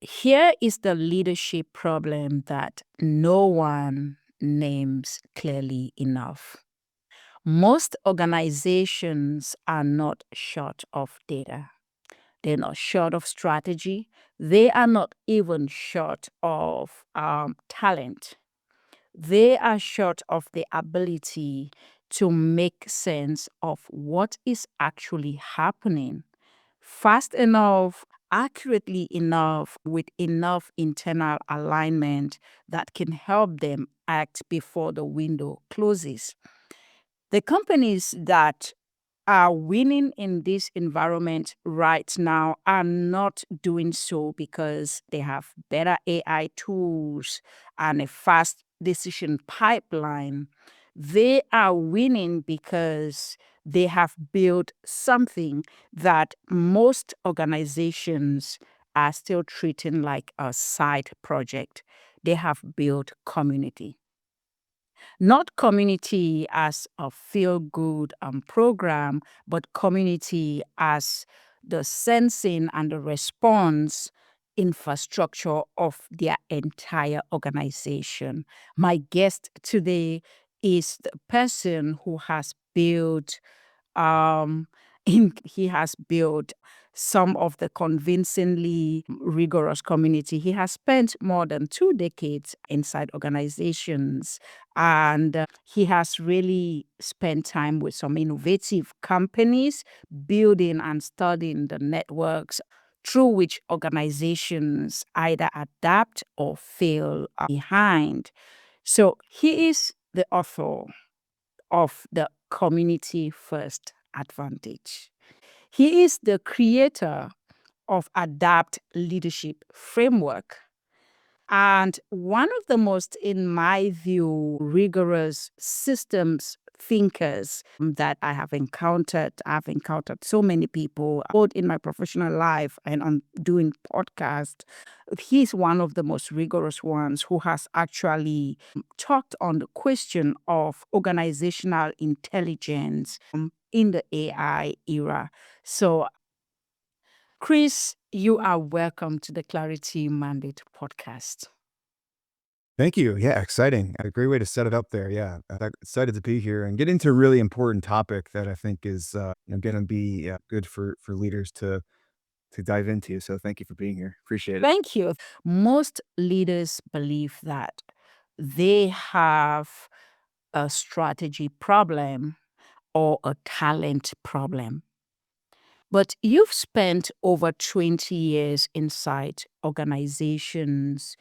Here is the leadership problem that no one names clearly enough. Most organizations are not short of data. They're not short of strategy. They are not even short of talent. They are short of the ability to make sense of what is actually happening fast enough, accurately enough, with enough internal alignment that can help them act before the window closes. The companies that are winning in this environment right now are not doing so because they have better AI tools and a fast decision pipeline. They are winning because they have built something that most organizations are still treating like a side project. They have built community. Not community as a feel good program, but community as the sensing and the response infrastructure of their entire organization. My guest today is the person who has built um, he has built some of the convincingly rigorous community. He has spent more than 2 decades inside organizations, and he has really spent time with some innovative companies, building and studying the networks through which organizations either adapt or fail behind. So he is the author of the community first advantage. He is the creator of Adapt Leadership Framework. And one of the most, in my view, rigorous systems thinkers that I have encountered. I've encountered so many people, both in my professional life and on doing podcasts. He's one of the most rigorous ones who has actually talked on the question of organizational intelligence in the AI era. So, Chris, you are welcome to the Clarity Mandate podcast. Thank you. Yeah, exciting. A great way to set it up there. Yeah, excited to be here and get into a really important topic that I think is going to be good for leaders to dive into. So thank you for being here. Appreciate it. Thank you. Most leaders believe that they have a strategy problem or a talent problem. But you've spent over 20 years inside organizations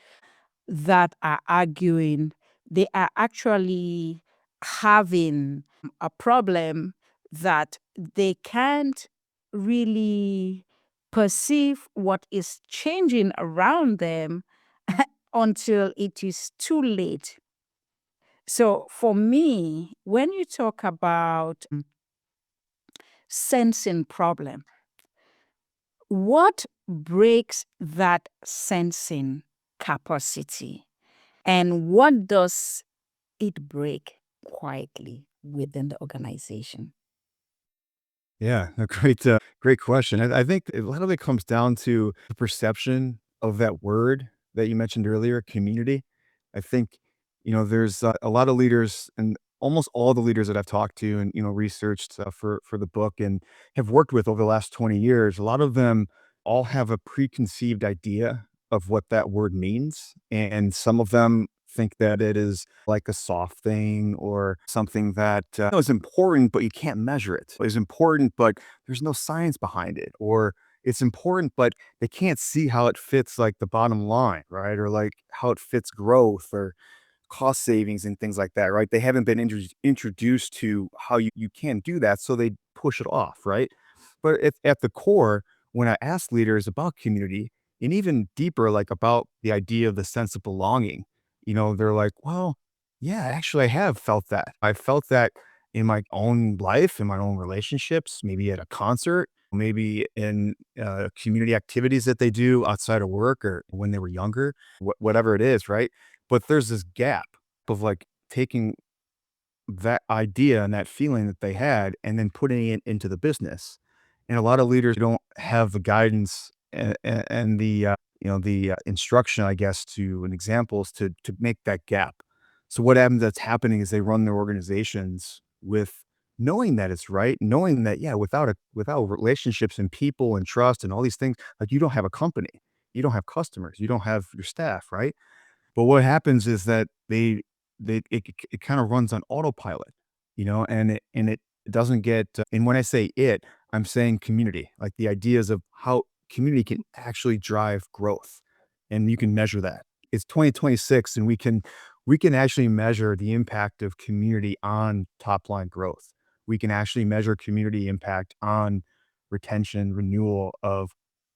that are arguing they are actually having a problem that they can't really perceive what is changing around them until it is too late. So, for me, when you talk about sensing problem, what breaks that sensing capacity? And what does it break quietly within the organization? Yeah, a great question. I think a lot of it comes down to the perception of that word that you mentioned earlier, community. I think, there's a lot of leaders and almost all the leaders that I've talked to and, researched for the book and have worked with over the last 20 years. A lot of them all have a preconceived idea of what that word means. And some of them think that it is like a soft thing or something that is important, but you can't measure it. It's important, but there's no science behind it. Or it's important, but they can't see how it fits like the bottom line, right? Or like how it fits growth or cost savings and things like that, right? They haven't been introduced to how you can do that. So they push it off, right? But at the core, when I ask leaders about community and even deeper, like about the idea of the sense of belonging, they're like, well, yeah, actually, I have felt that. I felt that in my own life, in my own relationships, maybe at a concert, maybe in community activities that they do outside of work or when they were younger, whatever it is, right? But there's this gap of like taking that idea and that feeling that they had and then putting it into the business. And a lot of leaders don't have the guidance and the the instruction, I guess, to an examples to make that gap. So what happens that's happening is they run their organizations with knowing that it's right, knowing that, yeah, without relationships and people and trust and all these things, like, you don't have a company, you don't have customers, you don't have your staff, right? But what happens is that it kind of runs on autopilot, and it doesn't get. And when I say it, I'm saying community, like the ideas of how community can actually drive growth, and you can measure that. It's 2026, and we can actually measure the impact of community on top line growth. We can actually measure community impact on retention, renewal of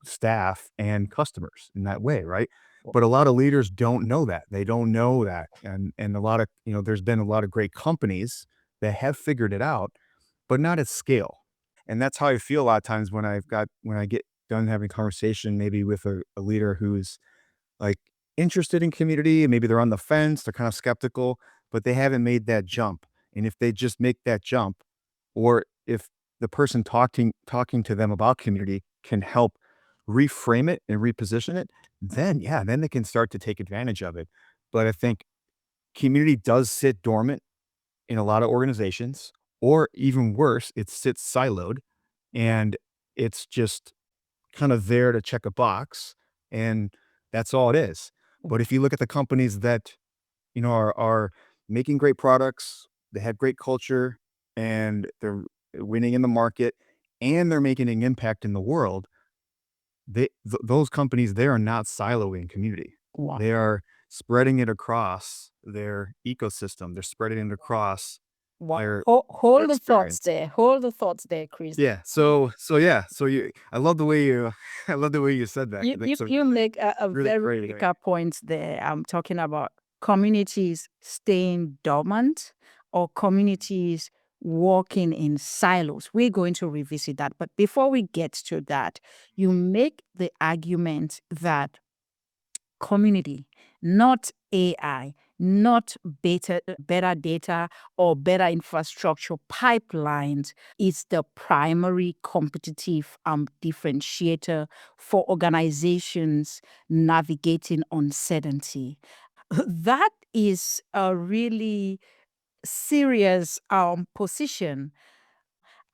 staff and customers in that way, right? But a lot of leaders don't know that. They don't know that. And a lot of, there's been a lot of great companies that have figured it out, but not at scale. And that's how I feel a lot of times when I get done having a conversation maybe with a leader who's like interested in community, and maybe they're on the fence, they're kind of skeptical, but they haven't made that jump. And if they just make that jump, or if the person talking to them about community can help reframe it and reposition it, then yeah, then they can start to take advantage of it. But I think community does sit dormant in a lot of organizations, or even worse, it sits siloed and it's just kind of there to check a box, and that's all it is. But if you look at the companies that, are making great products, they have great culture, and they're winning in the market, and they're making an impact in the world, those companies, they are not siloing community. Wow. They are spreading it across their ecosystem. They're spreading it across Wow. their Hold the thoughts experience. there. Hold the thoughts there, Chris. Yeah. So yeah. So I love the way you, I love the way you said that. You Like, you, so you make a really very great. critical point there. I'm talking about communities staying dormant or communities working in silos. We're going to revisit that. But before we get to that, you make the argument that community, not AI, not better data or better infrastructure pipelines is the primary competitive differentiator for organizations navigating uncertainty. That is a really serious position,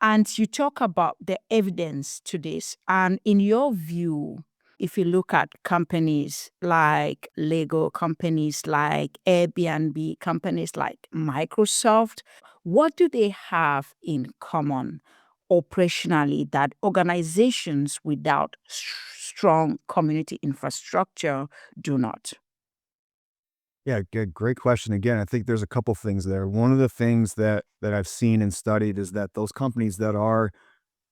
and you talk about the evidence to this. And in your view, if you look at companies like Lego, companies like Airbnb, companies like Microsoft, what do they have in common operationally that organizations without strong community infrastructure do not? Yeah, great question. Again, I think there's a couple things there. One of the things that I've seen and studied is that those companies that are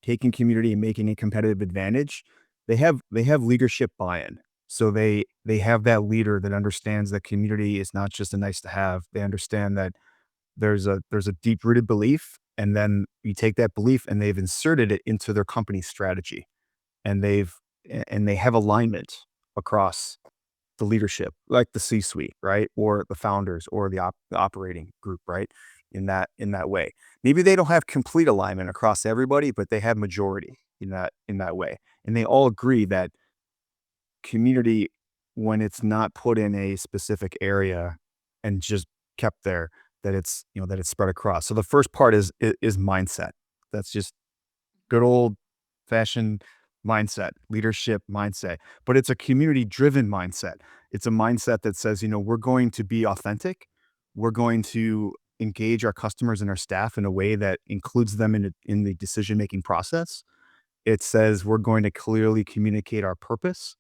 taking community and making a competitive advantage, they have leadership buy-in. So they have that leader that understands that community is not just a nice to have. They understand that there's a deep-rooted belief, and then you take that belief and they've inserted it into their company strategy. And they have alignment across the leadership, like the C-suite, right? Or the founders or the operating group, right? In that way. Maybe they don't have complete alignment across everybody, but they have majority in that way. And they all agree that community, when it's not put in a specific area and just kept there, that it's spread across. So the first part is mindset. That's just good old fashioned mindset, leadership mindset, but it's a community driven mindset. It's a mindset that says, we're going to be authentic. We're going to engage our customers and our staff in a way that includes them in the decision making process. It says we're going to clearly communicate our purpose,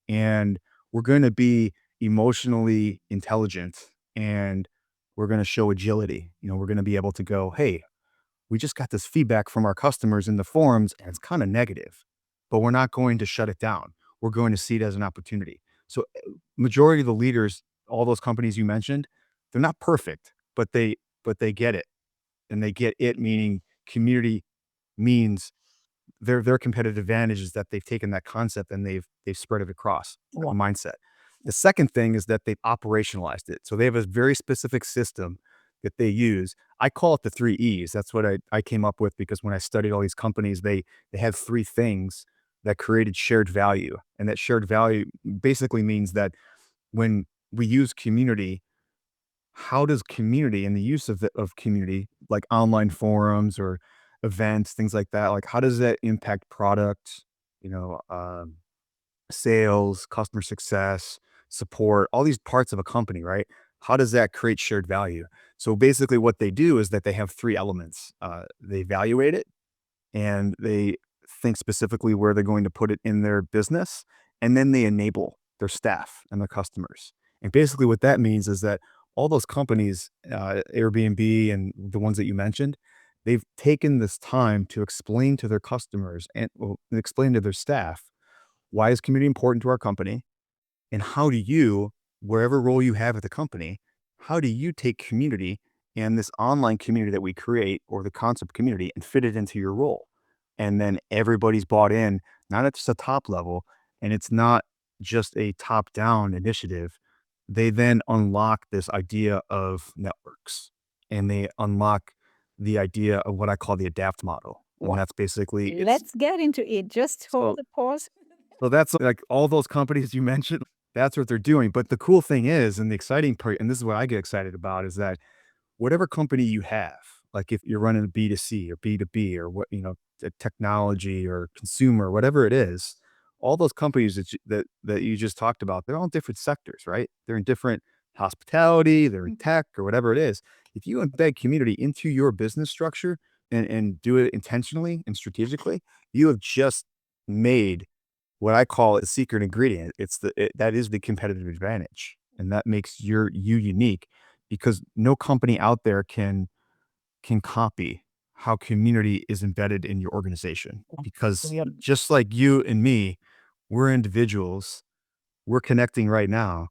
and we're going to be emotionally intelligent, and we're going to show agility. We're going to be able to go, hey, we just got this feedback from our customers in the forums and it's kind of negative, but we're not going to shut it down. We're going to see it as an opportunity. So majority of the leaders, all those companies you mentioned, they're not perfect, but they get it. And they get it, meaning community means their competitive advantage is that they've taken that concept and they've spread it across Wow. mindset. The second thing is that they've operationalized it. So they have a very specific system that they use. I call it the three E's. That's what I came up with because when I studied all these companies, they have three things that created shared value. And that shared value basically means that when we use community, how does community and the use of community, like online forums or events, things like that, like how does that impact product, you know, sales, customer success, support, all these parts of a company, right? How does that create shared value? So basically, what they do is that they have three elements. They evaluate it, and they think specifically where they're going to put it in their business, and then they enable their staff and their customers. And basically what that means is that all those companies, Airbnb and the ones that you mentioned, they've taken this time to explain to their customers and well, explain to their staff why is community important to our company, and how do you, wherever role you have at the company, how do you take community and this online community that we create or the concept community and fit it into your role? And then everybody's bought in, not at just a top level, and it's not just a top down initiative. They then unlock this idea of networks, and they unlock the idea of what I call the adapt model. And that's basically Let's get into it. Just hold so the pause. so that's like all those companies you mentioned, that's what they're doing. But the cool thing is, and the exciting part, and this is what I get excited about, is that whatever company you have, like if you're running a B2C or B2B or what, technology or consumer, whatever it is, all those companies that you just talked about, they're all in different sectors, right? They're in different hospitality, they're in tech or whatever it is. If you embed community into your business structure and do it intentionally and strategically, you have just made what I call a secret ingredient. That is the competitive advantage, and that makes you unique because no company out there can copy how community is embedded in your organization. Because Yeah. just like you and me, we're individuals. We're connecting right now,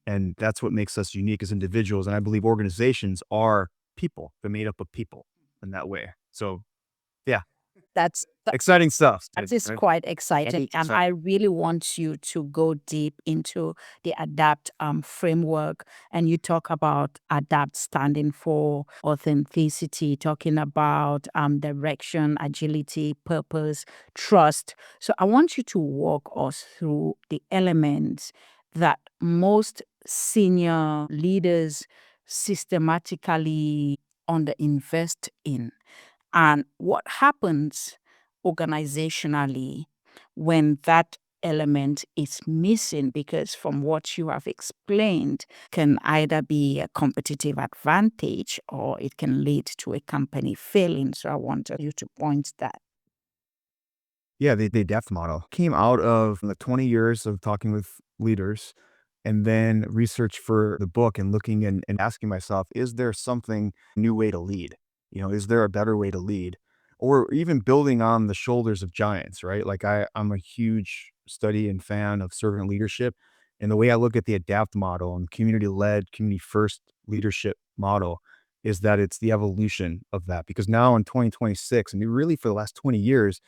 and that's what makes us unique as individuals. And I believe organizations are people. They're made up of people in that way. So yeah, That's exciting stuff. That is quite exciting. And I really want you to go deep into the ADAPT framework. And you talk about ADAPT standing for authenticity, talking about direction, agility, purpose, trust. So I want you to walk us through the elements that most senior leaders systematically underinvest in, and what happens organizationally when that element is missing, because from what you have explained can either be a competitive advantage or it can lead to a company failing. So I wanted you to point that. Yeah, the depth model came out of the 20 years of talking with leaders and then research for the book and looking and asking myself, is there something new way to lead? Is there a better way to lead? Or even building on the shoulders of giants, right? Like I'm a huge study and fan of servant leadership. And the way I look at the adapt model and community-led, community-first leadership model is that it's the evolution of that. Because now in 2026, and really for the last 20 years,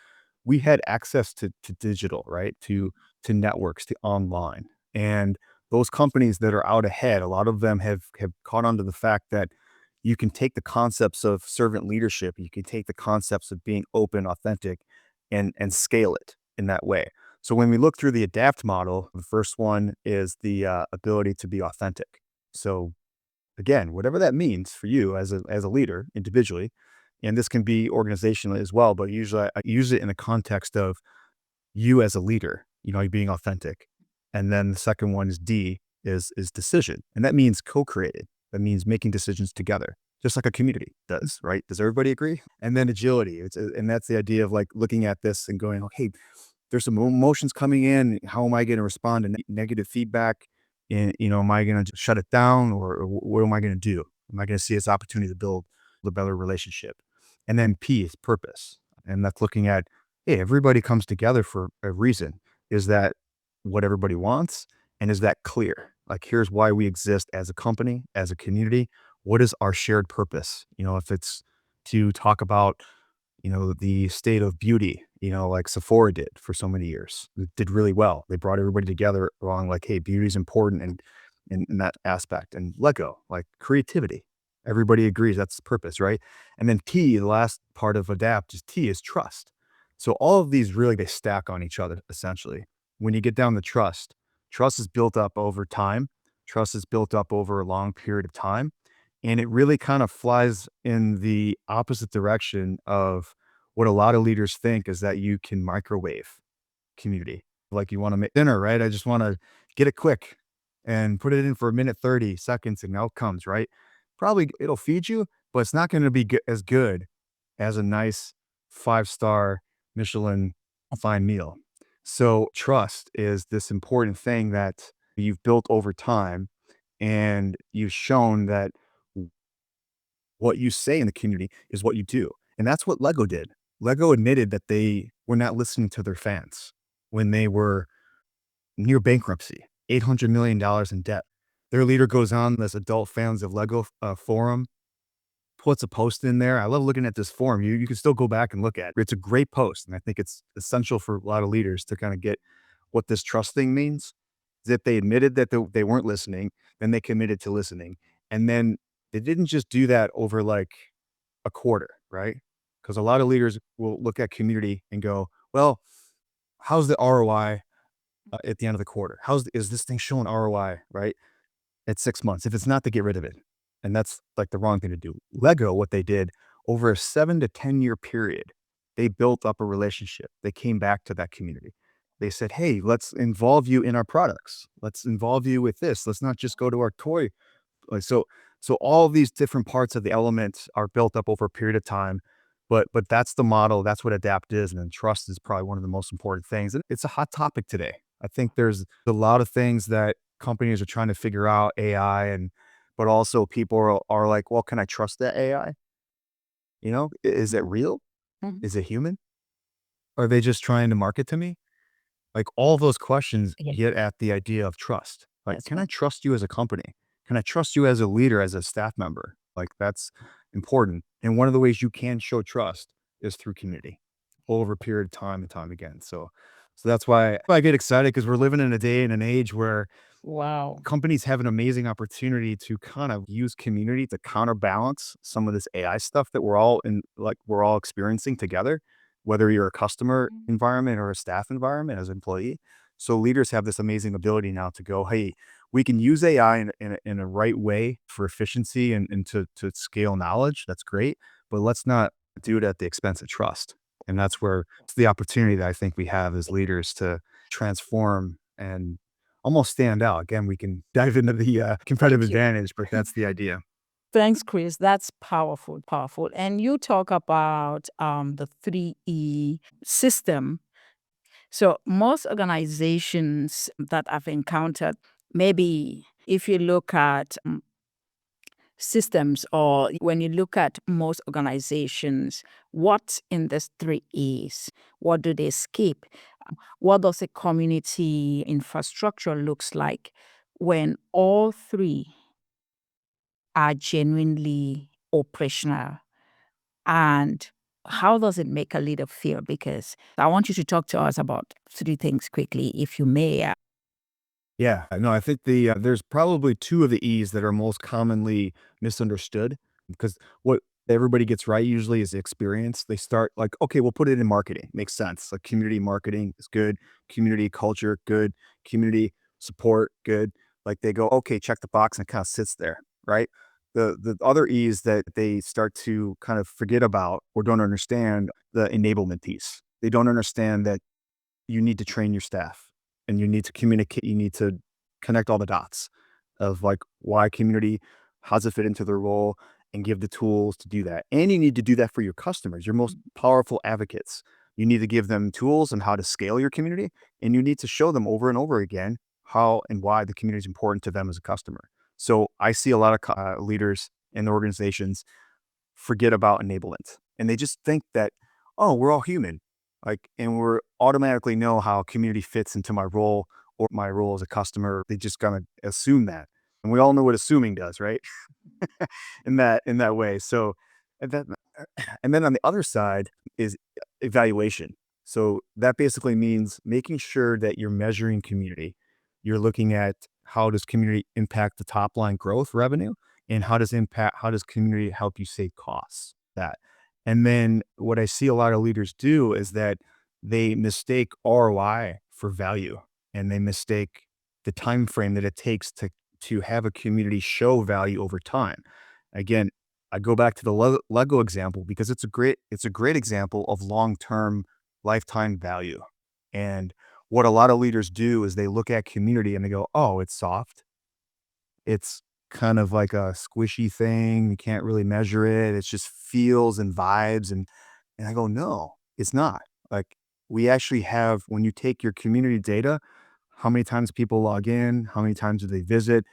we had access to digital, right? To networks, to online. And those companies that are out ahead, a lot of them have caught on to the fact that you can take the concepts of servant leadership, you can take the concepts of being open, authentic, and scale it in that way. So when we look through the adapt model, the first one is the ability to be authentic. So again, whatever that means for you as a leader individually, and this can be organizationally as well, but usually I use it in the context of you as a leader, you being authentic. And then the second one is D is decision. And that means co-created. That means making decisions together, just like a community does, right? Does everybody agree? And then agility. And that's the idea of like looking at this and going, okay, there's some emotions coming in. How am I going to respond to negative feedback? And, am I going to shut it down or what am I going to do? Am I going to see this opportunity to build a better relationship? And then P is purpose. And that's looking at, hey, everybody comes together for a reason. Is that what everybody wants? And is that clear? Like, here's why we exist as a company, as a community. What is our shared purpose? If it's to talk about the state of beauty, like Sephora did for so many years. It did really well. They brought everybody together along like, hey, beauty is important and in that aspect. And Lego, like creativity. Everybody agrees that's the purpose, right? And then T, the last part of adapt is T is trust. So all of these really, they stack on each other essentially. When you get down to trust, trust is built up over time. Trust is built up over a long period of time. And it really kind of flies in the opposite direction of what a lot of leaders think is that you can microwave community. Like you want to make dinner, right? I just want to get it quick and put it in for a minute 30 seconds and out comes, right? Probably it'll feed you, but it's not going to be as good as a nice 5-star Michelin fine meal. So trust is this important thing that you've built over time, and you've shown that what you say in the community is what you do. And that's what Lego did. Lego admitted that they were not listening to their fans when they were near bankruptcy, $800 million in debt. Their leader goes on this adult fans of Lego forum, puts a post in there. I love looking at this forum. You can still go back and look at it. It's a great post. And I think it's essential for a lot of leaders to kind of get what this trust thing means. Is that they admitted that they weren't listening, then they committed to listening. And then they didn't just do that over like a quarter, right? Because a lot of leaders will look at community and go, well, how's the ROI at the end of the quarter? Is this thing showing ROI, right? At 6 months. If it's not, to get rid of it. And that's like the wrong thing to do. Lego, what they did over a 7 to 10-year period, they built up a relationship. They came back to that community. They said, hey, let's involve you in our products. Let's involve you with this. Let's not just go to our toy. Like so all of these different parts of the elements are built up over a period of time. But that's the model. That's what adapt is. And then trust is probably one of the most important things. And it's a hot topic today. I think there's a lot of things that companies are trying to figure out AI, but also people are like, well, can I trust that AI? Is it real? Mhm. Is it human? Are they just trying to market to me? Like all those questions Yeah, get at the idea of trust. Like, that's can right. I trust you as a company? Can I trust you as a leader, as a staff member? Like that's important. And one of the ways you can show trust is through community over a period of time and time again. So that's why I get excited, because we're living in a day and an age where Wow. companies have an amazing opportunity to kind of use community to counterbalance some of this AI stuff that we're all experiencing together, whether you're a customer environment or a staff environment as an employee. So leaders have this amazing ability now to go, hey, we can use AI in a right way for efficiency and to scale knowledge. That's great. But let's not do it at the expense of trust. And that's where it's the opportunity that I think we have as leaders to transform and almost stand out. Again, we can dive into the competitive Thank you. advantage, but that's the idea. Thanks, Chris. That's powerful, powerful. And you talk about the 3E system. So most organizations that I've encountered, maybe if you look at systems, or when you look at most organizations, what in this 3Es, what do they skip? What does a community infrastructure looks like when all three are genuinely operational? And how does it make a leader feel? Because I want you to talk to us about three things quickly, if you may. Yeah, no, I think there's probably two of the E's that are most commonly misunderstood, because what everybody gets right usually is experience. They start like, okay, we'll put it in marketing. Makes sense. Like community marketing is good, community culture, good, community support, good. Like they go, okay, check the box, and it kind of sits there, right? The other E's that they start to kind of forget about or don't understand, the enablement piece. They don't understand that you need to train your staff, and you need to communicate. You need to connect all the dots of like why community, how does it fit into their role, and give the tools to do that. And you need to do that for your customers, your most powerful advocates. You need to give them tools and how to scale your community. And you need to show them over and over again how and why the community is important to them as a customer. So I see a lot of leaders in the organizations forget about enablement. And they just think that, oh, we're all human. Like, and we're automatically know how community fits into my role or my role as a customer. They just kind of assume that. And we all know what assuming does, right? in that way. So and then and then on the other side is evaluation. So that basically means making sure that you're measuring community. You're looking at how does community impact the top line growth revenue, and how does community help you save costs. That. And then what I see a lot of leaders do is that they mistake ROI for value, and they mistake the time frame that it takes to have a community show value over time. Again, I go back to the Lego example because it's a great example of long-term lifetime value. And what a lot of leaders do is they look at community and they go, "Oh, it's soft. It's kind of like a squishy thing. You can't really measure it. It's just feels and vibes." And I go, "No, it's not." Like, we actually have when you take your community data, how many times people log in, how many times do they visit,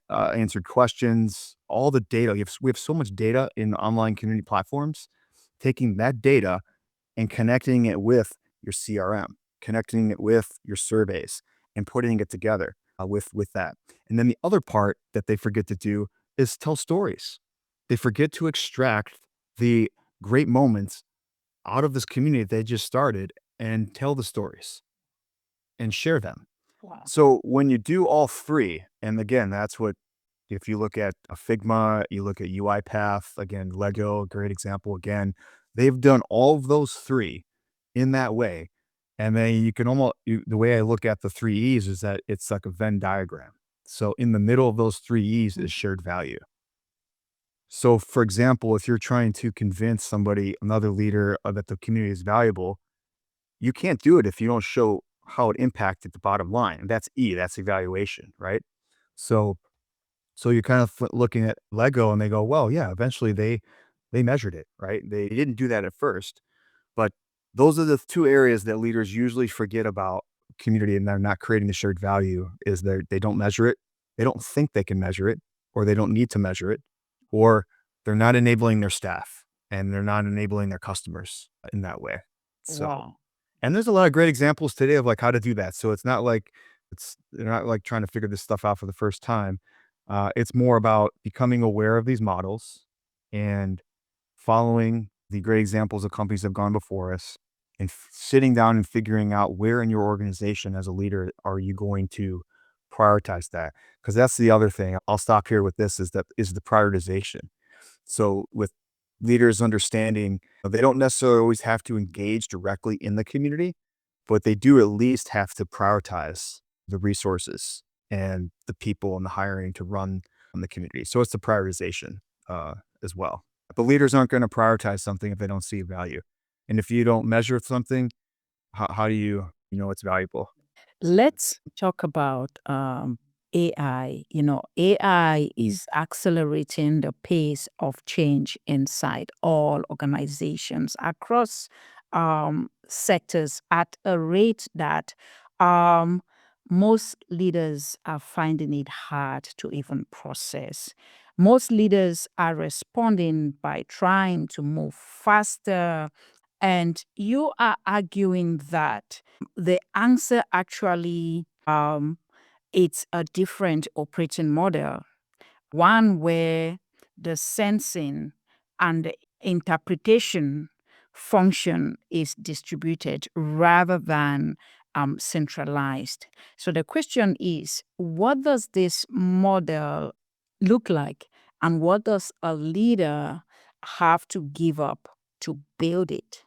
answered questions, all the data. We have so much data in online community platforms. Taking that data and connecting it with your CRM, connecting it with your surveys, and putting it together with that. And then the other part that they forget to do is tell stories. They forget to extract the great moments out of this community they just started and tell the stories and share them. Wow. So when you do all three, and again, that's what if you look at a Figma, you look at UiPath, again, Lego, great example again. They've done all of those three in that way. And then you can the way I look at the three E's is that it's like a Venn diagram. So in the middle of those three E's is shared value. So for example, if you're trying to convince somebody, another leader, that the community is valuable, you can't do it if you don't show how it impacted the bottom line. And that's E, that's evaluation, right? So you're kind of looking at Lego and they go, well, yeah, eventually they measured it, right? They didn't do that at first, but those are the two areas that leaders usually forget about community and they're not creating the shared value is they don't measure it, they don't think they can measure it, or they don't need to measure it, or they're not enabling their staff and they're not enabling their customers in that way. So Wow. and there's a lot of great examples today of, like, how to do that, so it's not like they're not, like, trying to figure this stuff out for the first time. It's more about becoming aware of these models and following the great examples of companies that have gone before us and sitting down and figuring out where in your organization as a leader are you going to prioritize that? Because that's the other thing. I'll stop here with this is the prioritization. So with leaders understanding they don't necessarily always have to engage directly in the community, but they do at least have to prioritize the resources and the people and the hiring to run on the community. So it's the prioritization as well. But leaders aren't going to prioritize something if they don't see value. And if you don't measure something, how do you know it's valuable? Let's talk about AI. AI is accelerating the pace of change inside all organizations across sectors at a rate that um, most leaders are finding it hard to even process. Most leaders are responding by trying to move faster, and you are arguing that the answer actually it's a different operating model, one where the sensing and the interpretation function is distributed rather than centralized. So the question is, what does this model look like, and what does a leader have to give up to build it?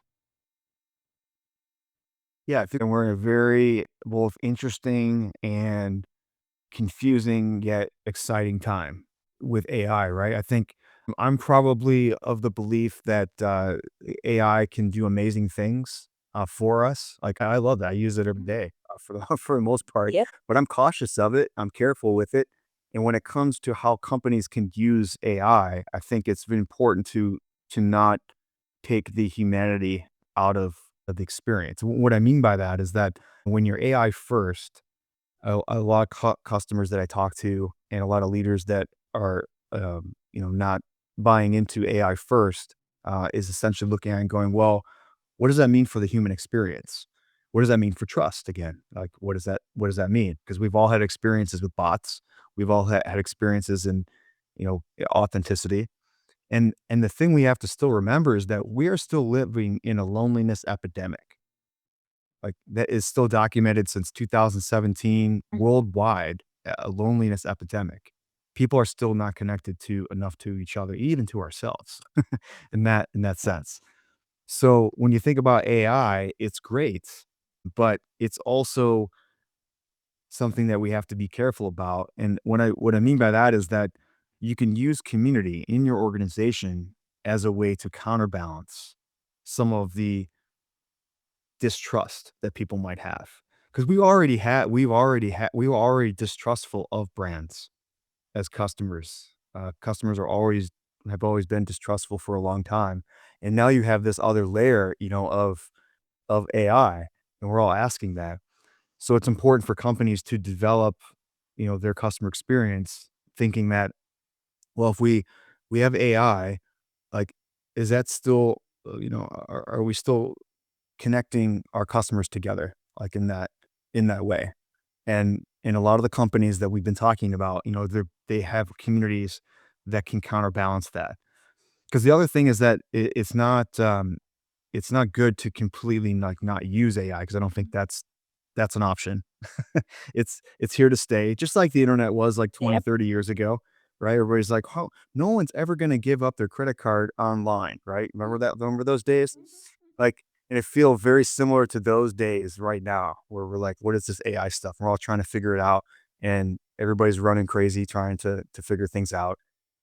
Yeah, I think we're in a very both interesting and confusing yet exciting time with AI, right? I think I'm probably of the belief that AI can do amazing things for us. Like I love that. I use it every day for the, for the most part, Yep. but I'm cautious of it. I'm careful with it. And when it comes to how companies can use I think it's very important to not take the humanity out of the experience. What I mean by that is that when you're AI first, a lot of customers that I talk to and a lot of leaders that are, not buying into AI first, is essentially looking at it and going, well, what does that mean for the human experience? What does that mean for trust again? Like, what does that mean? Because we've all had experiences with bots. We've all had experiences in, authenticity. And the thing we have to still remember is that we are still living in a loneliness epidemic. Like, that is still documented since 2017 worldwide, a loneliness epidemic. People are still not connected to enough to each other, even to ourselves in that sense. So when you think about AI, it's great, but it's also something that we have to be careful about. And what I mean by that is that you can use community in your organization as a way to counterbalance some of the distrust that people might have. Because we were already distrustful of brands as customers. Customers have always been distrustful for a long time. And now you have this other layer, of AI, and we're all asking that. So it's important for companies to develop, their customer experience thinking that, well, if we have AI, like, is that still, are we still connecting our customers together, like, in that way? And in a lot of the companies that we've been talking about, they have communities that can counterbalance that. Because the other thing is that it's not good to completely, like, not use AI, because I don't think that's an option. It's here to stay, just like the internet was like 20, Yep. 30 years ago, right? Everybody's like, "Oh, no one's ever gonna give up their credit card online," right? Remember those days? Like, and it feels very similar to those days right now where we're like, "What is this AI stuff?" We're all trying to figure it out, and everybody's running crazy trying to figure things out.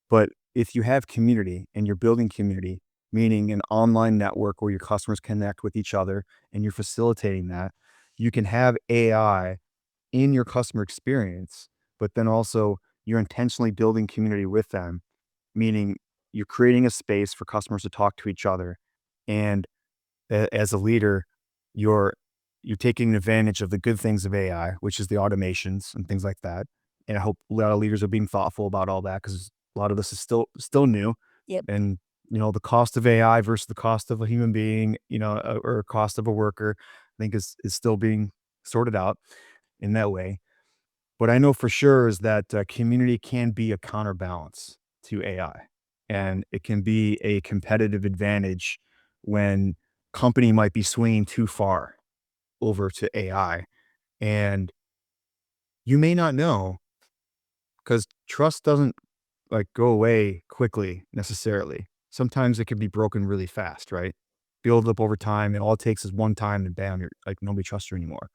But if you have community and you're building community, meaning an online network where your customers connect with each other and you're facilitating that, you can have AI in your customer experience, but then also you're intentionally building community with them, meaning you're creating a space for customers to talk to each other. And as a leader, you're you're taking advantage of the good things of AI, which is the automations and things like that. And I hope a lot of leaders are being thoughtful about all that, because a lot of this is still new. Yep. And the cost of AI versus the cost of a human being, or cost of a worker, I think is still being sorted out in that way. What I know for sure is that community can be a counterbalance to AI, and it can be a competitive advantage when company might be swinging too far over to AI. And you may not know, because trust doesn't, like, go away quickly necessarily. Sometimes it can be broken really fast, right? Build up over time, and all it takes is one time, and bam, you're like, nobody trusts you anymore.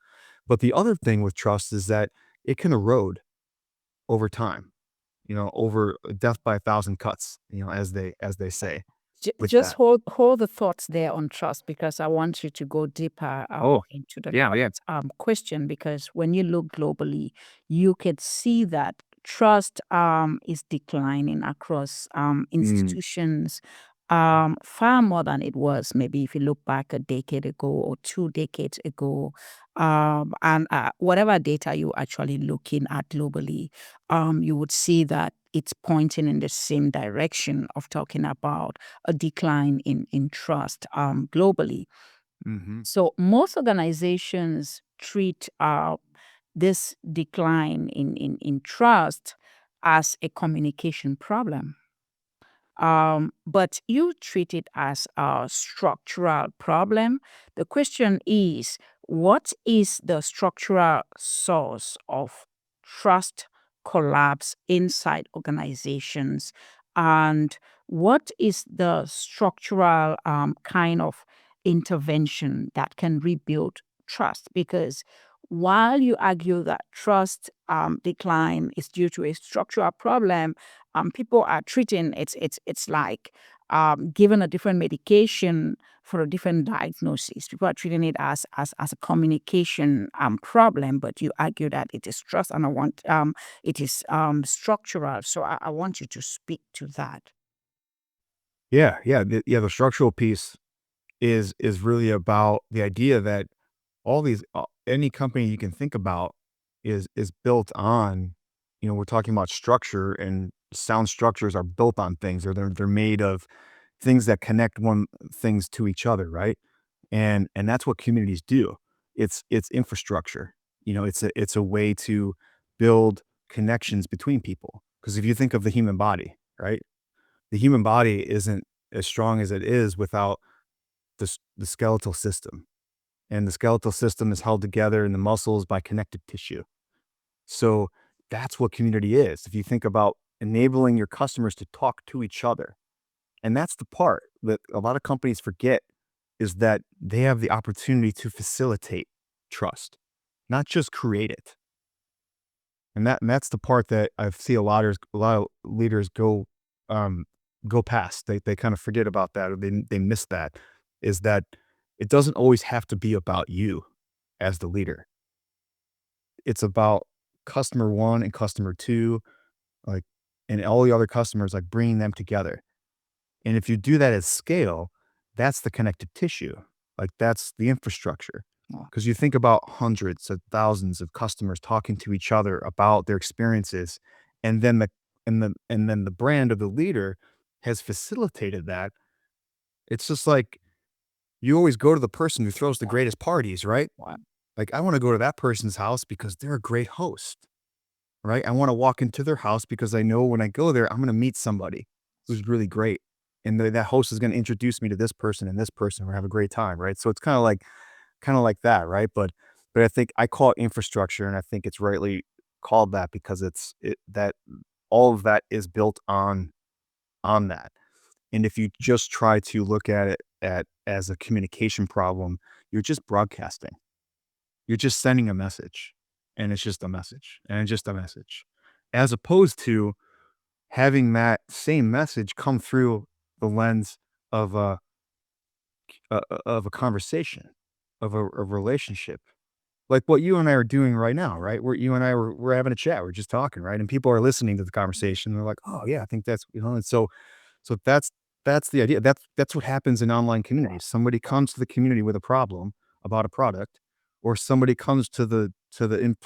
But the other thing with trust is that it can erode over time. Over death by a thousand cuts, as they say with Just that. hold the thoughts there on trust, because I want you to go deeper Oh, into the yeah, yeah. trust question. Because when you look globally, you could see that trust is declining across Mm, institutions far more than it was maybe if you look back a decade ago or 2 decades ago. And whatever data you're actually looking at globally, you would see that it's pointing in the same direction of talking about a decline in trust globally. mhm. So most organizations treat this decline in trust as a communication problem. But you treat it as a structural problem. The question is, what is the structural source of trust collapse inside organizations? And what is the structural kind of intervention that can rebuild trust? Because while you argue that trust decline is due to a structural problem, people are treating it's like given a different medication for a different diagnosis. People are treating it as a communication problem, but you argue that it is trust, and I want it is structural. So I want you to speak to that. Yeah, yeah, the structural piece is really about the idea that any company you can think about is built on, we're talking about structure, and sound structures are built on things, or they're made of things that connect one things to each other, right? And that's what communities do. It's infrastructure. It's a way to build connections between people. Because if you think of the human body, right? The human body isn't as strong as it is without the skeletal system. And the skeletal system is held together in the muscles by connective tissue. So that's what community is. If you think about enabling your customers to talk to each other, and that's the part that a lot of companies forget. is that they have the opportunity to facilitate trust, not just create it. And that's the part that I see a lot of leaders um, go past. They kind of forget about that, or they miss that, is that it doesn't always have to be about you as the leader. It's about customer 1 and customer 2, like, and all the other customers, like, bringing them together. And if you do that at scale, that's the connective tissue. Like, that's the infrastructure. Wow. Because you think about hundreds of thousands of customers talking to each other about their experiences, and then the brand of the leader has facilitated that. It's just like you always go to the person who throws the greatest parties, right? Wow. Like, I wanna go to that person's house because they're a great host, right? I wanna walk into their house because I know when I go there, I'm gonna meet somebody who's really great, and that host is gonna introduce me to this person and this person. We're gonna have a great time, right? So it's kinda like that, right? But I think I call it infrastructure, and I think it's rightly called that because that all of that is built on that. And if you just try to look at it as a communication problem, you're just broadcasting. You're just sending a message, and it's just a message, and it's just a message. As opposed to having that same message come through the lens of a conversation, of a relationship. Like what you and I are doing right now, right? You and I we're having a chat, we're just talking, right? And people are listening to the conversation. They're like, "Oh, yeah, I think that's," and so that's the idea. That's what happens in online communities. Somebody comes to the community with a problem about a product, or somebody comes to the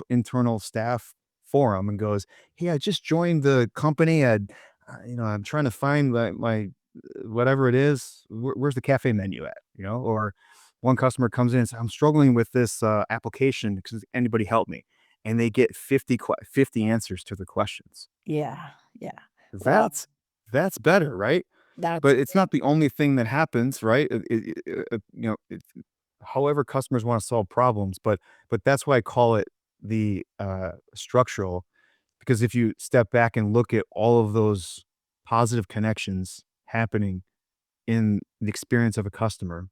internal staff forum and goes, "Hey, I just joined the company. I'm trying to find my whatever it is. Where's the cafe menu at?" Or one customer comes in and says, "I'm struggling with this application. Does anybody help me?" And they get 50 answers to the questions. Yeah. Yeah. Wow. That's that's better, right? That's But it's not the only thing that happens, right? However customers wanna solve problems, but that's why I call it the, structural, because if you step back and look at all of those positive connections happening in the experience of a customer,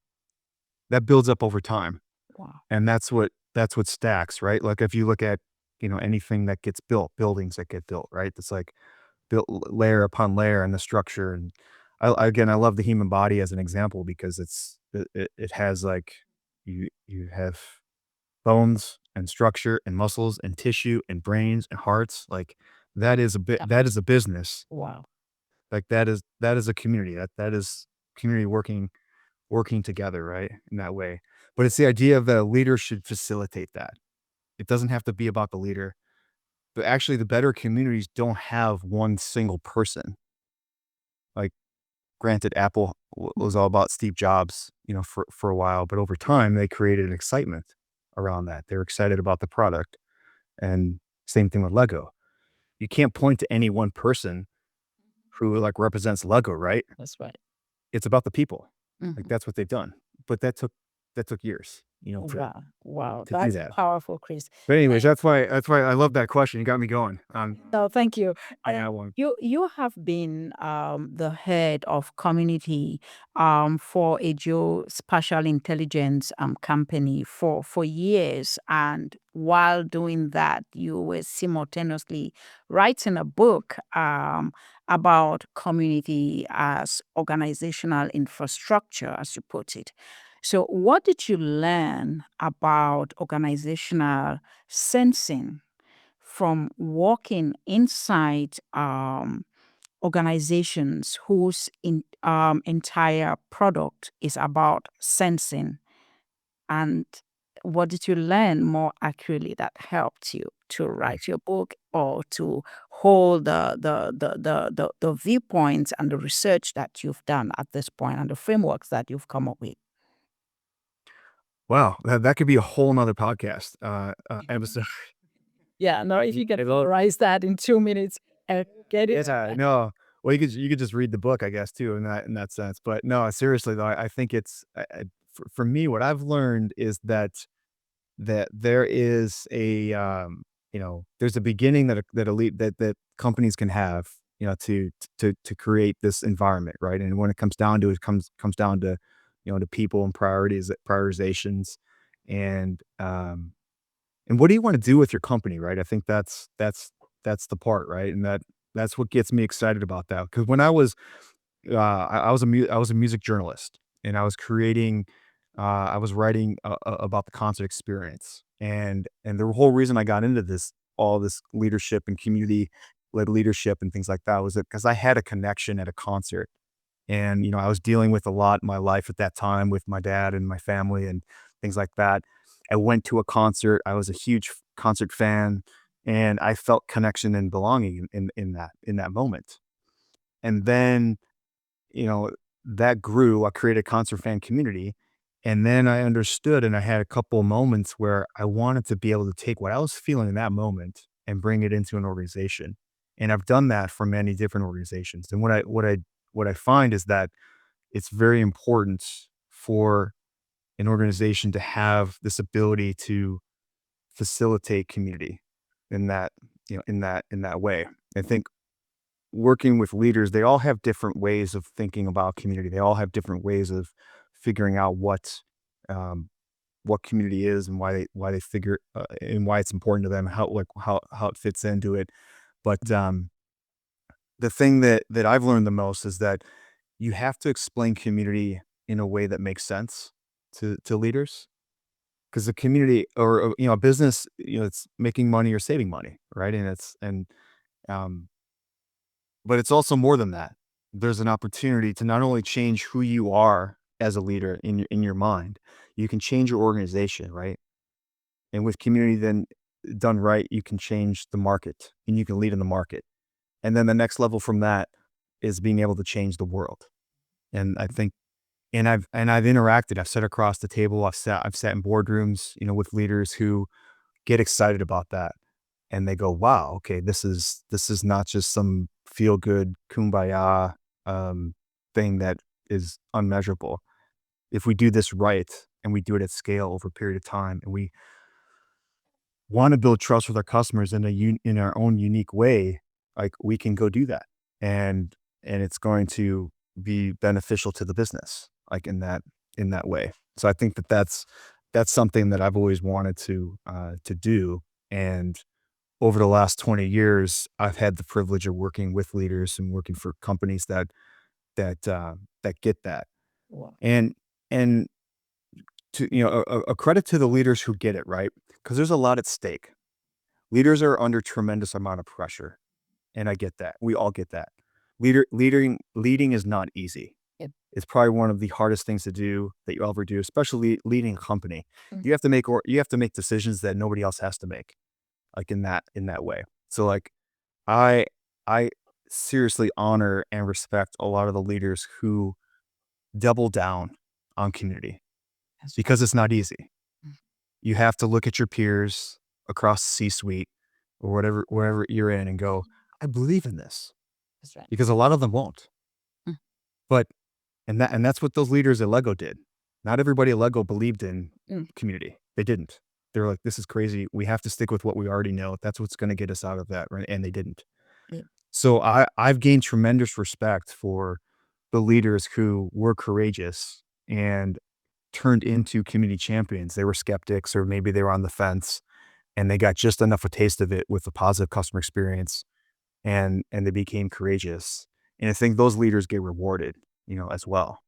that builds up over time, wow. and that's what stacks, right? Like, if you look at, anything that gets built, buildings that get built, right? It's like built layer upon layer in the structure. And again, I love the human body as an example because it has, like, you have bones and structure and muscles and tissue and brains and hearts. Like, that is a business. Wow. Like, that is a community. That is community working together, right? In that way. But it's the idea of the leader should facilitate that. It doesn't have to be about the leader. But actually, the better communities don't have one single person. Like, granted, Apple was all about Steve Jobs, for a while, but over time, they created an excitement around that. They were excited about the product, and same thing with Lego. You can't point to any one person who, like, represents Lego, right? That's right. It's about the people. Like, Mhm. that's what they've done. But that took years, Wow. Wow. to do That's that. powerful, Chris. But anyways, that's why I love that question. You got me going. No, thank you. I got one. You have been the head of community for a geospatial intelligence company for years, and while doing that, you were simultaneously writing a book about community as organizational infrastructure, as you put it. So, what did you learn about organizational sensing from working inside organizations whose entire product is about sensing? And what did you learn more accurately that helped you to write your book or to hold the viewpoints and the research that you've done at this point and the frameworks that you've come up with? Wow, that could be a whole 'nother podcast, episode. Yeah, no, if you can Hey, well, summarize that in 2 minutes and get it. yeah, no. Well, you could just read the book, I guess, too, in that sense. But no, seriously though, I think it's for me, what I've learned is that there is there's a beginning that companies can have, to create this environment, right? And when it comes down to it, comes down to, to people and prioritizations, and what do you want to do with your company, right? I think that's the part, right? And that's what gets me excited about that. Because when I was a music journalist, and I was writing about the concert experience, and the whole reason I got into all this leadership and community led leadership and things like that was because I had a connection at a concert, and I was dealing with a lot in my life at that time with my dad and my family and things like that. I went to a concert. I was a huge concert fan, and I felt connection and belonging in that moment. And then you know, that grew. I created a concert fan community. And then I understood, and I had a couple of moments where I wanted to be able to take what I was feeling in that moment and bring it into an organization. And I've done that for many different organizations. And what I find is that it's very important for an organization to have this ability to facilitate community in that way. I think working with leaders, they all have different ways of thinking about community. They all have different ways of figuring out um, what community is and why they figure and why it's important to them, how it fits into it. But the thing that I've learned the most is that you have to explain community in a way that makes sense to leaders, because the community, or a business, it's making money or saving money, right? Um, But it's also more than that. There's an opportunity to not only change who you are as a leader in your mind, you can change your organization, right? And with community then done right, you can change the market and you can lead in the market. And then the next level from that is being able to change the world. And I think and I've interacted, I've sat across the table, I've sat in boardrooms, with leaders who get excited about that, and they go, "Wow, okay, this is not just some feel good kumbaya um, thing that is unmeasurable. If we do this right and we do it at scale over a period of time, and we want to build trust with our customers in our own unique way, like we can go do that, and it's going to be beneficial to the business, like in that way. So I think that's something that I've always wanted to do, and over the last 20 years, I've had the privilege of working with leaders and working for companies that get that. Wow. And and a credit to the leaders who get it, right? Because there's a lot at stake. Leaders are under tremendous amount of pressure, and I get that. We all get that. Leading is not easy. Yep. It's probably one of the hardest things to do that you'll ever do, especially leading a company. Mm. You have to make decisions that nobody else has to make, like in that way. So like I I seriously honor and respect a lot of the leaders who double down on community, That's right. because it's not easy. Mm. You have to look at your peers across the C-suite or whatever wherever you're in and go, I believe in this, That's right. because a lot of them won't. Mm. But that's what those leaders at Lego did. Not everybody at Lego believed in Mm. community. They didn't. They were like, this is crazy. We have to stick with what we already know. That's what's going to get us out of that, right? And they didn't. Yeah. So I've gained tremendous respect for the leaders who were courageous and turned into community champions. They were skeptics, or maybe they were on the fence, and they got just enough a taste of it with a positive customer experience, and they became courageous. And I think those leaders get rewarded, as well,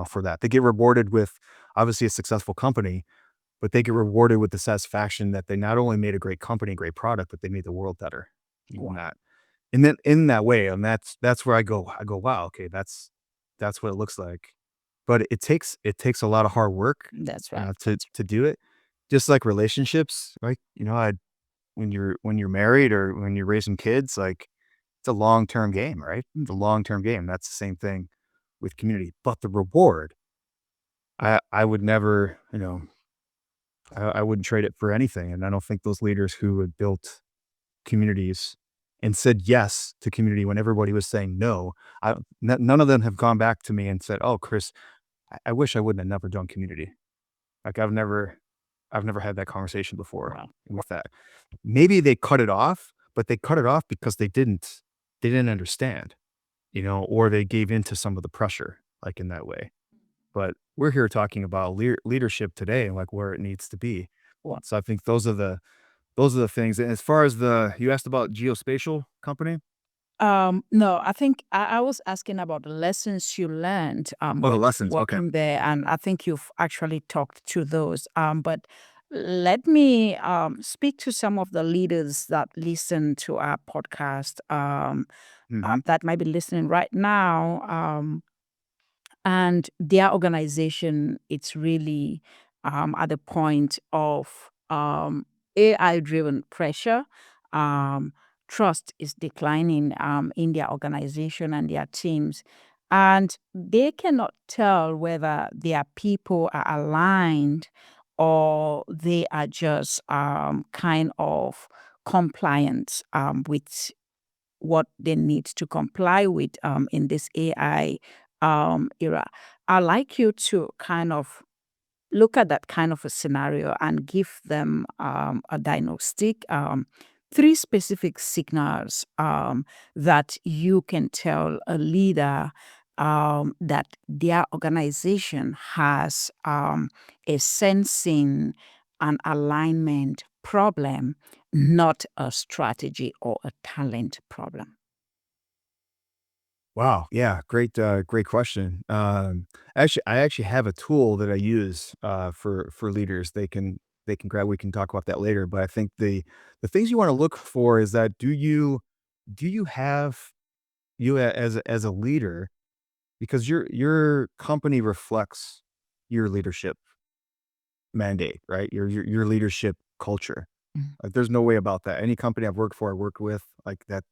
for that. They get rewarded with obviously a successful company, but they get rewarded with the satisfaction that they not only made a great company, great product, but they made the world better in Wow. that. And then in that way, and that's where I go, wow, okay, that's what it looks like. But it takes a lot of hard work That's right. to do it. Just like relationships, like, when you're married or when you're raising kids, like, it's a long-term game, right? It's a long-term game. That's the same thing with community. But the reward, I would never, I wouldn't trade it for anything. And I don't think those leaders who had built communities and said yes to community when everybody was saying no, none of them have gone back to me and said, "Oh, Chris, I wish I wouldn't have never done community." Like, I've never had that conversation before Wow. with that. Maybe they cut it off, but they cut it off because they didn't understand, or they gave in to some of the pressure, like in that way. but we're here talking about leadership today and like where it needs to be. Wow. So I think those are the things. And as far as you asked about geospatial company. No, I think I was asking about the lessons you learned Oh, the lessons. Okay. working there, and I think you've actually talked to those. But let me speak to some of the leaders that listen to our podcast, Hmm. that might be listening right now. And their organization, it's really at the point of AI driven pressure. um, Trust is declining in their organization and their teams, and they cannot tell whether their people are aligned or they are just kind of compliant with what they need to comply with in this AI era. I'd like you to kind of look at that kind of a scenario and give them a diagnostic, three specific signals that you can tell a leader that their organization has a sensing and alignment problem, not a strategy or a talent problem. Wow. Yeah. Great question. I actually have a tool that I use for leaders. They can grab. We can talk about that later. But I think the things you want to look for is that do you have as a leader, because your company reflects your leadership mandate, right? Your leadership culture. Mm. Like, there's no way about that. Any company I've worked for, I worked with, like that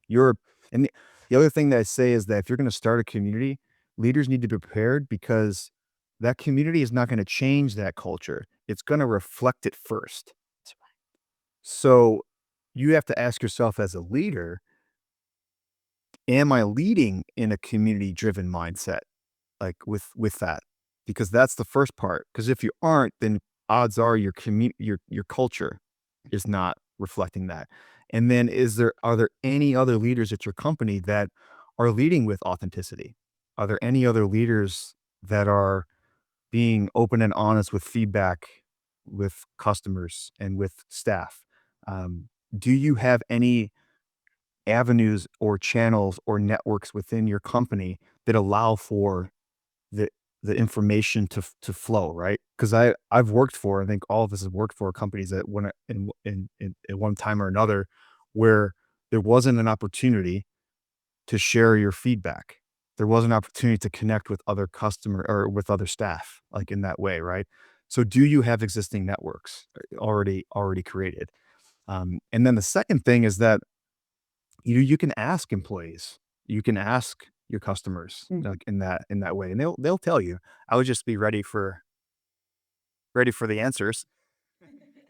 you're and the other thing that I say is that if you're gonna start a community, leaders need to be prepared because that community is not gonna change that culture. It's gonna reflect it first. That's So, you have to ask yourself as a leader, am I leading in a community-driven mindset? Like, with that? Because that's the first part. Because if you aren't, then odds are your culture is not reflecting that. And then are there any other leaders at your company that are leading with authenticity? Are there any other leaders that are being open and honest with feedback with customers and with staff? Do you have any avenues or channels or networks within your company that allow for the the information to flow, right? Because I've worked for, I think all of us have worked for companies that when in at one time or another, where there wasn't an opportunity to share your feedback. There was an opportunity to connect with other customer or with other staff, like, in that way, right? So do you have existing networks already created? And then the second thing is that you can ask employees, you can ask your customers, right. like, in that way, and they'll tell you. I would just be ready for the answers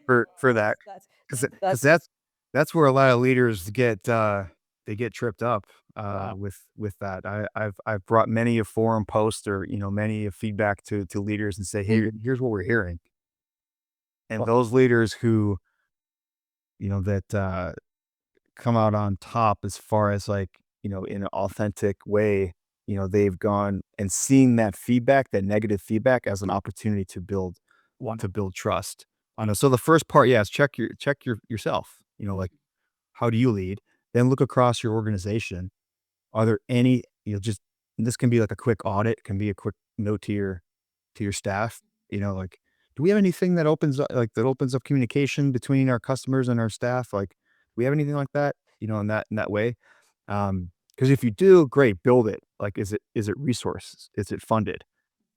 for Wow, that, because that's that's where a lot of leaders they get tripped up wow. with that. I've brought many a forum post or many a feedback to leaders and say, Mm. here's what we're hearing, and Wow. those leaders who that come out on top as far as, like, in an authentic way, they've gone and seen that feedback, that negative feedback, as an opportunity to Wonderful. build trust. So the first part, yeah, is yourself. Like, how do you lead? Then look across your organization. Are there any, just this can be like a quick audit, can be a quick note to your staff, like, do we have anything that opens up communication between our customers and our staff? Like, do we have anything like that, in that way? Because if you do, great, build it. Like, is it resources? Is it funded?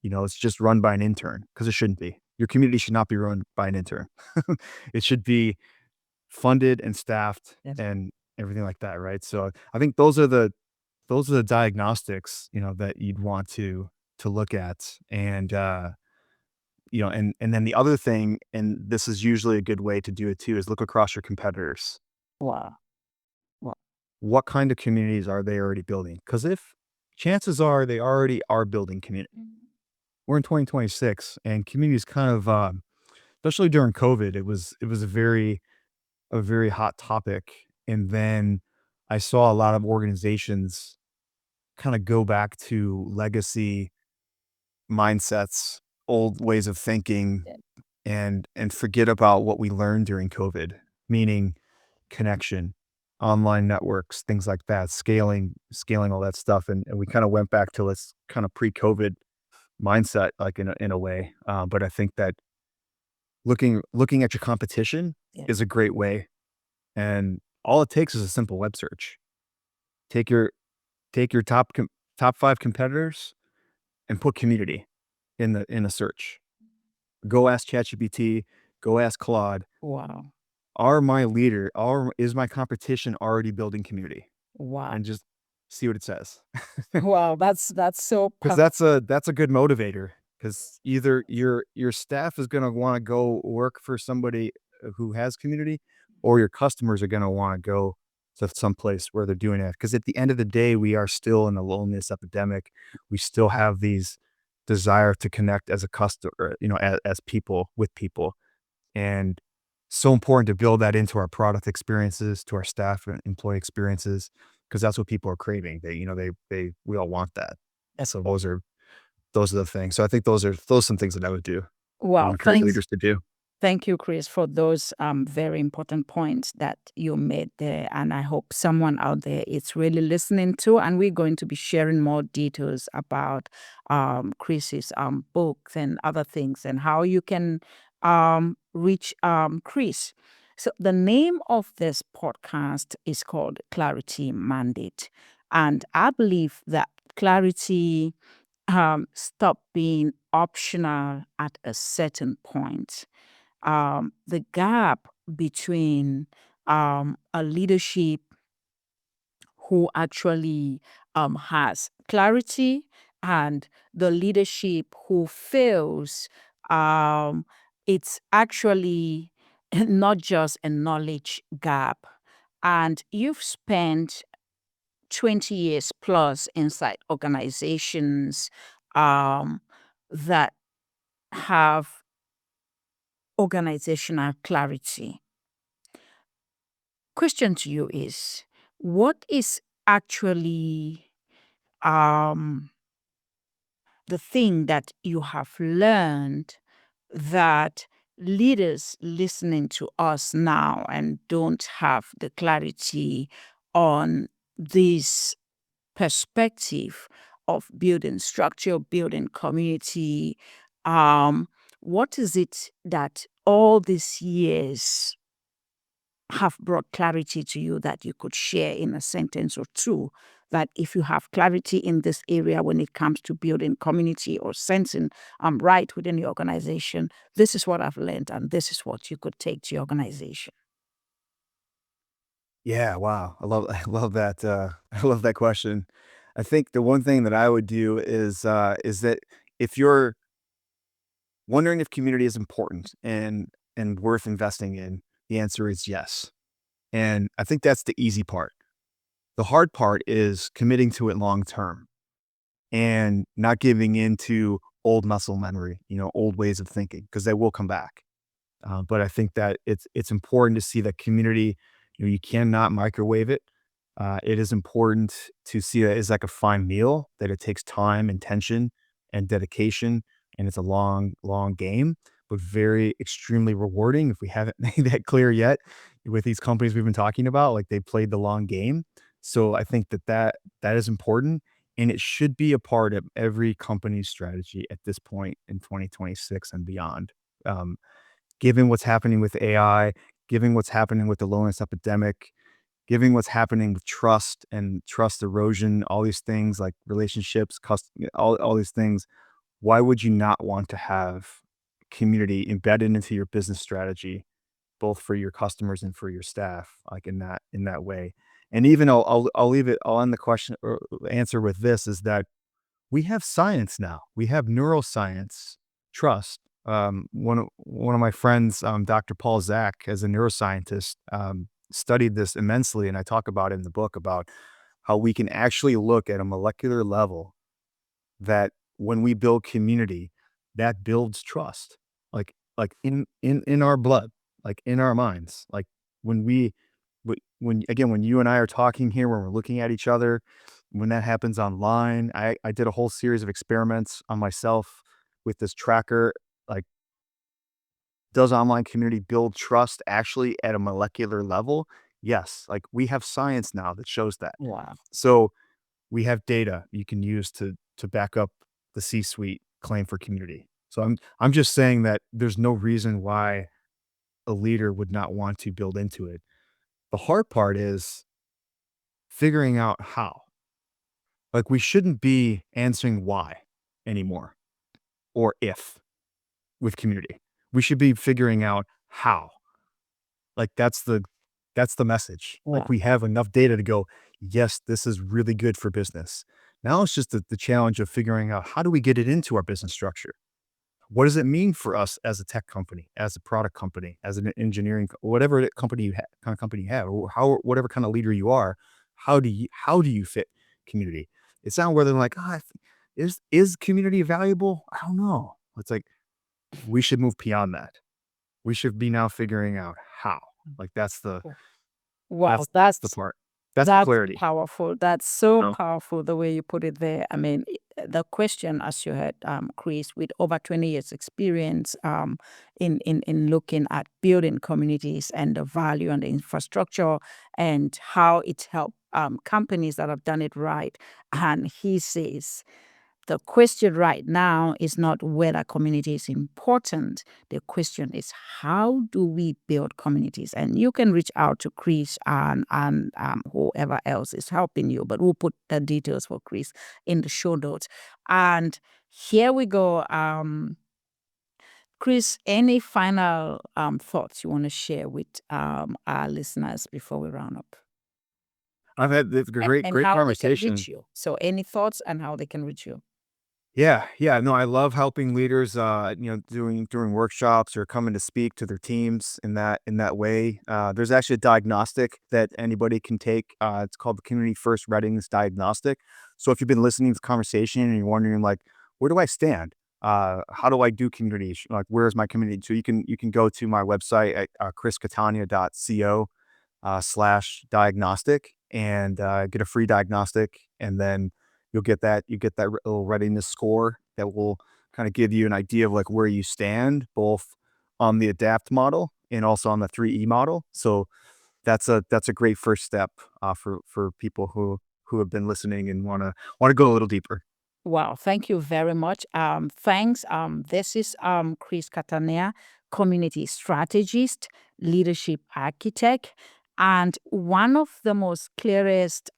It's just run by an intern, because it shouldn't be. Your community should not be run by an intern. It should be funded and staffed That's and everything like that, right? So I think those are the diagnostics, that you'd want to look at. And and then the other thing, and this is usually a good way to do it too, is look across your competitors. wow. Wow. What kind of communities are they already building? Because if chances are they already are building community. We're in 2026, and communities kind of, especially during COVID, it was a very hot topic. And then I saw a lot of organizations kind of go back to legacy mindsets, old ways of thinking, and forget about what we learned during COVID, meaning connection, online networks, things like that, scaling all that stuff. And we kind of went back to this kind of pre-COVID mindset, like in a way. But I think that looking at your competition Yeah. is a great way. And all it takes is a simple web search. Take your take your top 5 competitors and put community in the search. Go ask ChatGPT, go ask Claude, Wow. is my competition already building community? Wow. And just see what it says. Wow. That's so 'Cause that's a good motivator. Because either your staff is gonna wanna go work for somebody, who has community, or your customers are gonna wanna go to some place where they're doing it. Because at the end of the day, we are still in a loneliness epidemic. We still have these desire to connect as a customer, as people with people, and so important to build that into our product experiences, to our staff and employee experiences, because that's what people are craving. We all want that. That's So those are the things. So I think those are some things that I would do and wow. encourage Thanks. leaders to do. Thank you, Chris, for those very important points that you made there. And I hope someone out there is really listening to. And we're going to be sharing more details about Chris's books and other things and how you can reach Chris. So, the name of this podcast is called Clarity Mandate. And I believe that clarity stopped being optional at a certain point. The gap between a leadership who actually has clarity and the leadership who feels it's actually not just a knowledge gap. And you've spent 20 years plus inside organizations that have organizational clarity. Question to you is, what is actually um, the thing that you have learned that leaders listening to us now and don't have the clarity on this perspective of building structure, building community? Um, what is it that all these years have brought clarity to you that you could share in a sentence or two? That if you have clarity in this area when it comes to building community or sensing right within your organization, this is what I've learned and this is what you could take to your organization. Yeah, wow. I love that, I love that question. I think the one thing that I would do is that if you're wondering if community is important and worth investing in, the answer is yes. And I think that's the easy part. The hard part is committing to it long term and not giving into old muscle memory, old ways of thinking, because they will come back. But I think that it's important to see that community, you cannot microwave it. It is important to see that it's like a fine meal, that it takes time, intention, and dedication, and it's a long, long game, but very extremely rewarding. If we haven't made that clear yet, with these companies we've been talking about, like they played the long game. So I think that is important, and it should be a part of every company's strategy at this point in 2026 and beyond. Um, Given what's happening with AI, given what's happening with the loneliness epidemic, given what's happening with trust and trust erosion, all these things like relationships, all these things, why would you not want to have community embedded into your business strategy, both for your customers and for your staff, like in that way? And even I'll leave it. I'll end the question or answer with this: is that we have science now. We have neuroscience, trust. One of my friends, Dr. Paul Zak, as a neuroscientist, studied this immensely, and I talk about it in the book about how we can actually look at a molecular level that when we build community, that builds trust, like in our blood, like in our minds, like when we when again when you and I are talking here, when we're looking at each other, when that happens online. I did a whole series of experiments on myself with this tracker. Like, does online community build trust actually at a molecular level? Yes. Like, we have science now that shows that. Wow. So we have data you can use to back up the C-suite claim for community. So I'm just saying that there's no reason why a leader would not want to build into it. The hard part is figuring out how. Like, we shouldn't be answering why anymore or if with community. We should be figuring out how. Like, that's the message. Like, Wow. we have enough data to go, yes, this is really good for business. Now it's just the challenge of figuring out, how do we get it into our business structure? What does it mean for us as a tech company, as a product company, as an engineering, whatever company kind of company you have, or whatever kind of leader you are? How do you fit community? It's not whether like, is community valuable? I don't know. It's like, we should move beyond that. We should be now figuring out how. Like, Wow, that's the part. That's the that's clarity. powerful. That's so No. powerful the way you put it there. I mean, the question, as you heard, Chris, with over 20 years experience in looking at building communities and the value and the infrastructure and how it helped companies that have done it right. And he says, the question right now is not whether community is important. The question is, how do we build communities? And you can reach out to Chris and whoever else is helping you, but we'll put the details for Chris in the show notes. And here we go. Chris, any final thoughts you want to share with our listeners before we round up? I've had this great, And great how they can conversation. reach you. So any thoughts and how they can reach you? Yeah, yeah. No, I love helping leaders, doing workshops or coming to speak to their teams in that way. There's actually a diagnostic that anybody can take. It's called the Community First Readiness Diagnostic. So if you've been listening to the conversation and you're wondering like, where do I stand? How do I do community? Like, where's my community? So you can go to my website at chriscatania.co/diagnostic and get a free diagnostic, and then you get that little readiness score that will kind of give you an idea of like where you stand, both on the adapt model and also on the 3E model. So that's a great first step for people who have been listening and want to go a little deeper. Wow, thank you very much. Thanks. This is Chris Catania, community strategist, leadership architect, and one of the most clearest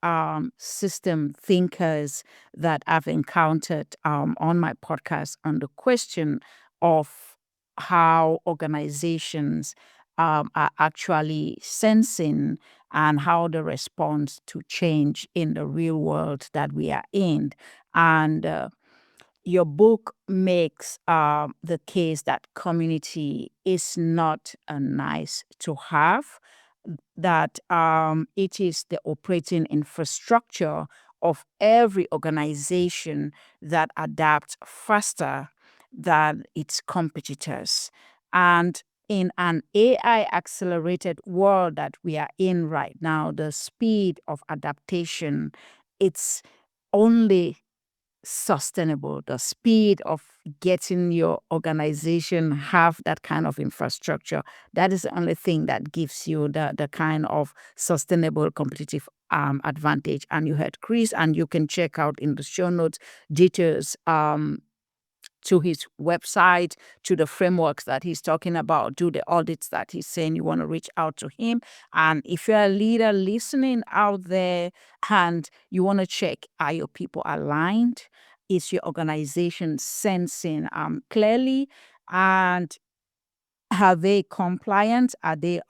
system thinkers that I've encountered on my podcast on the question of how organizations are actually sensing and how they respond to change in the real world that we are in. And your book makes the case that community is not a nice to have, that it is the operating infrastructure of every organization that adapts faster than its competitors. And in an AI accelerated world that we are in right now, the speed of adaptation, it's only sustainable. The speed of getting your organization have that kind of infrastructure, that is the only thing that gives you the kind of sustainable competitive advantage. And you heard Chris, and you can check out in the show notes details to his website, to the frameworks that he's talking about, do the audits that he's saying. You want to reach out to him. And if you're a leader listening out there and you want to check, are your people aligned? Is your organization sensing clearly? And are they compliant? Are they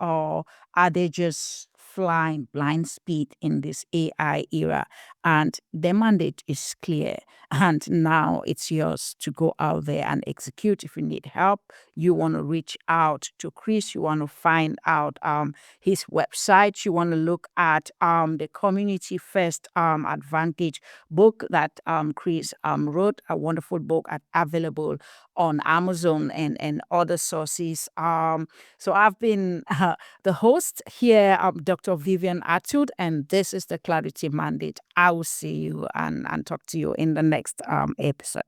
just flying blind speed in this AI era? And the mandate is clear. And now it's yours to go out there and execute. If you need help, you want to reach out to Chris. You want to find out his website. You want to look at the Community First Advantage book that Chris wrote, a wonderful book available on Amazon and other sources. So I've been the host here, Dr. Dr. Vivian Atud, and this is the Clarity Mandate. I will see you and talk to you in the next episode.